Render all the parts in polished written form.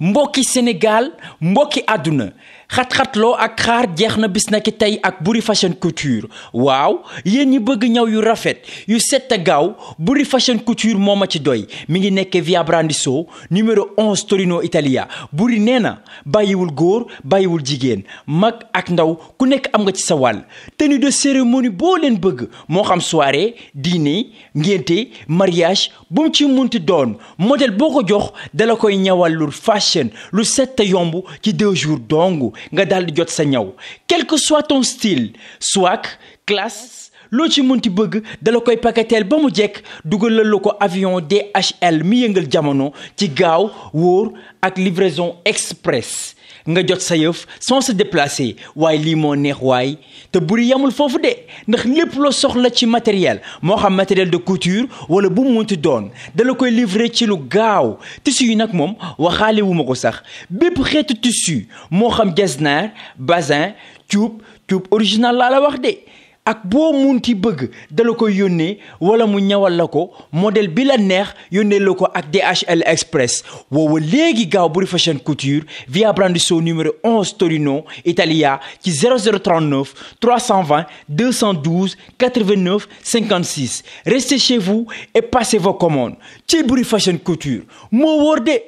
mbokki Sénégal mbokki àdduna xat-xatloo ak xaar jeex na bis na ki tey ak Boury Fashion Couture waaw yéen ñi bëgg ñaw yu rafet yu set a gaaw Boury Fashion Couture moo ma ci doy mi ngi nekkee via Brandizzo numéro 11 Torino Italia Boury nee na bàyyiwul góor bàyyiwul jigéen mag ak ndaw ku nekk am nga ci sa wàll tenue de cérémonie boo leen bëgg moo xam soirée dîner ngénte mariage bu mu ci munti doon modèle boo ko jox dala koy ñawal lu fashion lu set a yomb ci 2 jours dong nga daal di jot sa ñaw quel que soit ton style swag classe loo ci mënti bëgg dala koy paketeel ba mu jekk dugalal la ko avion DHL mi yëngal jamono ci gaaw wóor ak livraison express nga jot sa yëf sans se déplacer waaye lii moo neex waay te Boury yamul foofu de ndax lépp loo soxla ci matériel moo xam matériel de couture wala bu mu munti doon dala koy livrer ci lu gaaw tissu yi nag moom waxaale wu ma ko sax bépp xeetu tissu moo xam jesner bazin cuub original laa la wax de ak boo munti bëgg dala koy yónnee wala mu ñawal la ko modèle bi la neex yónnee la ko ak DHL Express woowa léegi gaaw Boury Fashion Couture via Brandizzo numéro 11 Torino Italia ci 0039 320 212 89 56 restez chez vous et passez vos commandes ci Boury Fashion Couture moo wóor de.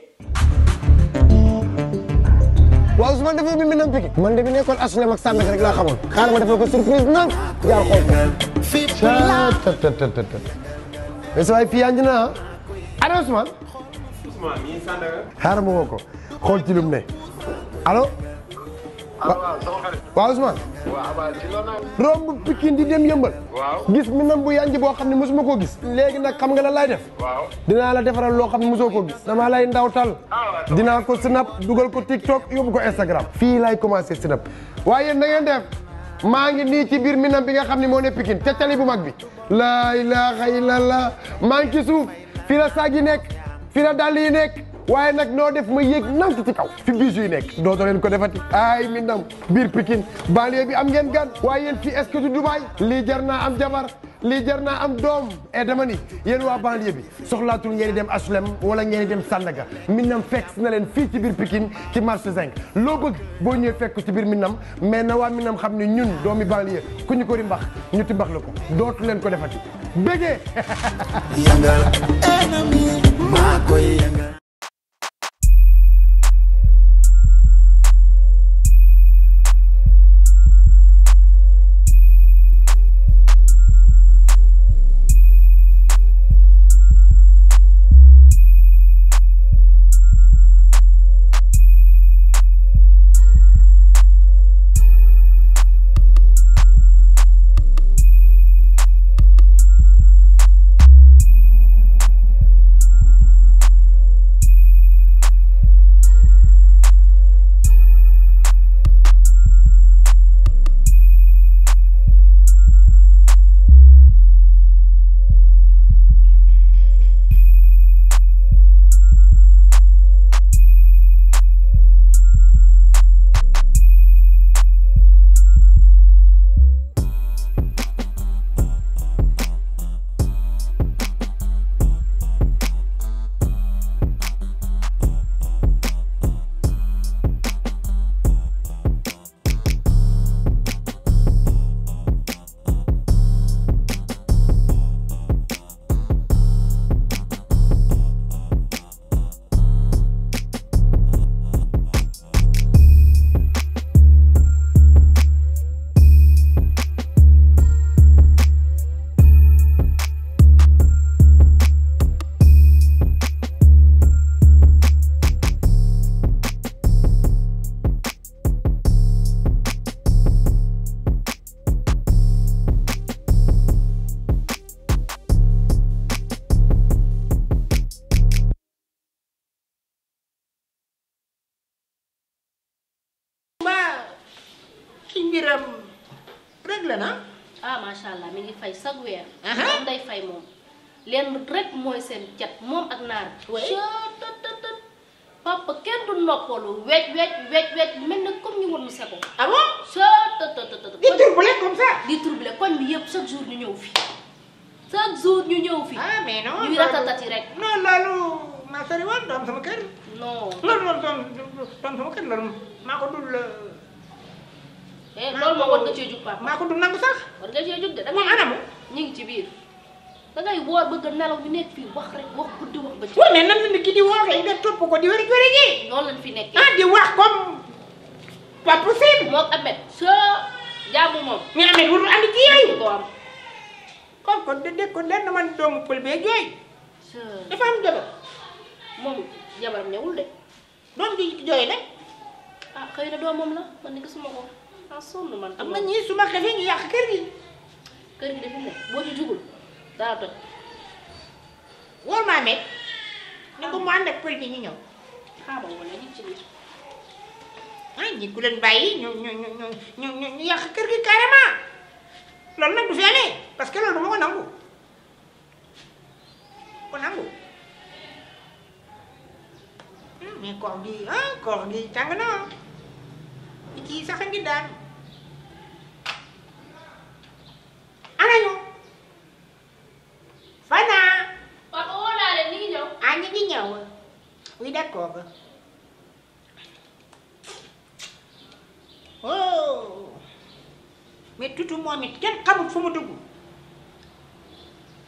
waaw Ousmane dafa bi nam piki man de bi nekkoon HLM ak Sandaga rek laa xamoon xaaral ma defal ko surprise nag jaar xool ko mais sa waay fii yaa ngi na allo Ousmane mii Sandaga xaaral ma woo ko xool ci lu mu ne allo waaw Ousmane romb Pikine di dem yëmbal gis mi nam bu yanji boo xam ne mosuma koo gis léegi nag xam nga la lay def dinaa la defaral loo xam ne mosoo koo gis dama lay ndawtal dinaa ko snap dugal ko TikTok yóbbu ko Instagram fii lay commencé snap waaye na ngeen def maa ngi nii ci biir mi nam bi nga xam ne moo ne Pikine ca tali bu mag bi laa ilaaha illallah maa ngi ci suuf fii la saag yi nekk fii la dàll yi nekk waaye nag noo def ma yéeg nank ci kaw fi biis yi nekk dootoo leen ko defati ay mi ndam biir Pikine banlieue bi am ngeen gan waaye yéen fii est-ce que du Dubaï lii jar naa am jabar lii jar naa am doom et dama ni yéen waa banlieue bi soxlaatul ngeen di dem HLM wala ngeen di dem Sandaga Minam fekk na leen fii ci biir Pikine ci marché 5 loo bëgg boo ñëwee fekk ci biir Minam mais na waa Minam xam ne ñun doomi banlieue ku ñu ko rimbax ñu timbax la ko dootu leen ko defati bégee yëngal ennemi maa koy yëngal mbiram rek la na macha allah mi ngi fay chaque weer. moom day fay moom. lenn rek mooy seen cat moom ak naar. papa kenn du noppalu wecc mel na comme ñu woon mu seko. ah bon. di turbulé comme ça. di turbulé koñ bi yëpp chaque jour ñu ñëw fi. chaque jour ñu ñëw fi. ah mais non ñuy ratatati rek. non loolu maa sori woon doom sama kër. non. loolu doom sama kër loolu maa ko dul. loolu moom war nga cee jug papa. maa ko dul nangu sax. war nga cee jug de. moom anamu. ñu ngi ci biir. da ngay woor bëgg a nelaw ñu nekk fii wax rek wax guddi wax ba ci. waaw mais nan la nit ki di wooree nga topp ko di wér ji. noonu lañ fi nekkee. ah di wax comme pas possible. moom Ahmed soo jaamu moom. mais Ahmed warul andi ci yooyu. ko am. kon dégg ko lenn man doomu pël bee jooy. dafa am jabar. moom jabaram ñëwul de. doom ji jooy nag. ah xëy na doomam la man ni gisuma ko ah sonn man. am na ñii su ma xefee ñu yàq kër gi. kër gi dafa ne boo ci jugul daa toj. wóor maa met ne ko mu ànd ak pël bi ñu ñëw. xaaral wala ñu ci biir. ah ñi ku leen bàyyi ñu yàq kër gi carrément loolu nag du fi amee parce que loolu du ma ko nangu ko nangu mais koor gi tàng na kii sax a ngi daan anañu Fana. papa woo naa leen ni ngi ñëw. ah ñu ngi ñëw oui d'accord oh mais tutu moom it kenn xamul fu mu dugg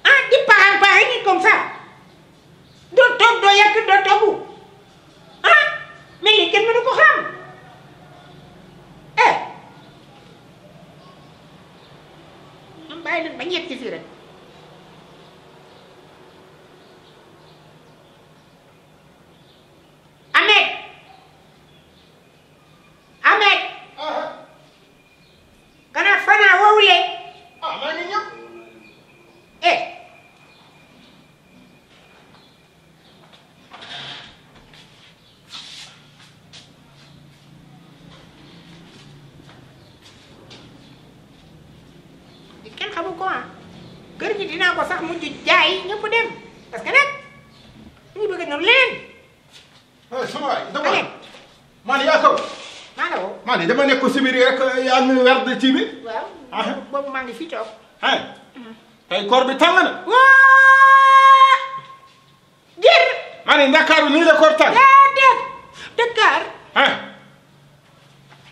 ah di paax ni comme ça doo toog doo yàgg doo toogu ah mais lii kenn mënu ko xam man bàyyi leen ba ñett ci fii rek kenn xamul ko kër gi dinaa ko sax mujj jaay ñëpp dem parce que nag ñu bëgg na leen. sama waay dama man yaa ko. maa la woo. man dama nekk si biir rek yaa ngi werd ci biir. waaw. boobu maa ngi fi toog. tey koor bi tàng na. waa jër. ma ne Ndakaaru nii la koor tàng. déedéet Dakar.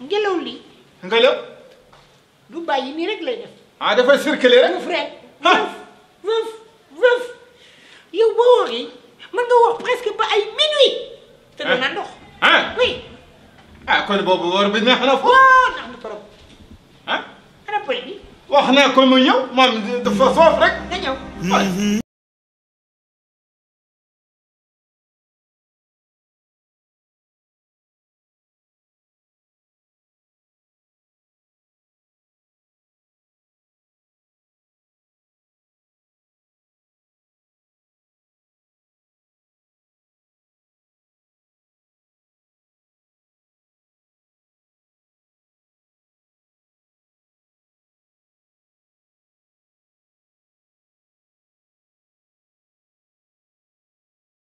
ngelaw li. ngelaw. du bàyyi nii rek lay def. dafay circuler rek. wëf rek. wëf. yow boo waxee mën nga wax presque ba ay minuit. te du na ndox. oui. kon boobu woor bi neex na foofu. neex na trop. ana pël bi. wax naa ko mu ñëw moom dafa soof rek. na ñëw.